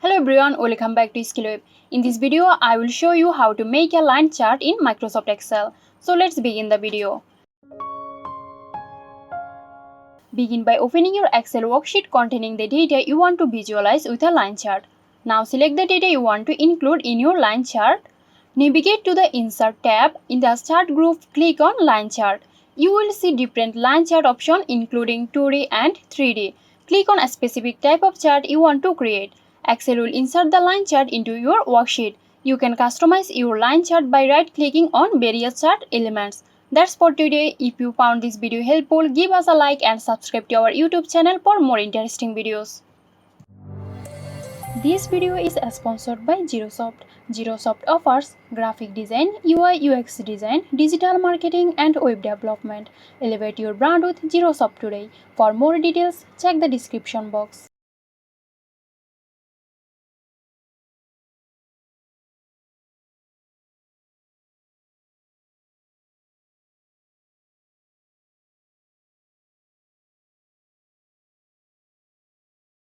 Hello everyone, welcome back to ExcelWeb. In this video, I will show you how to make a line chart in Microsoft Excel. So let's begin the video. Begin by opening your Excel worksheet containing the data you want to visualize with a line chart. Now select the data you want to include in your line chart. Navigate to the Insert tab. In the Chart group, click on Line Chart. You will see different line chart options including 2D and 3D. Click on a specific type of chart you want to create. Excel will insert the line chart into your worksheet. You can customize your line chart by right-clicking on various chart elements. That's for today. If you found this video helpful, give us a like and subscribe to our YouTube channel for more interesting videos. This video is sponsored by Zerosoft. Zerosoft offers graphic design, UI UX design, digital marketing and web development. Elevate your brand with Zerosoft today. For more details, check the description box.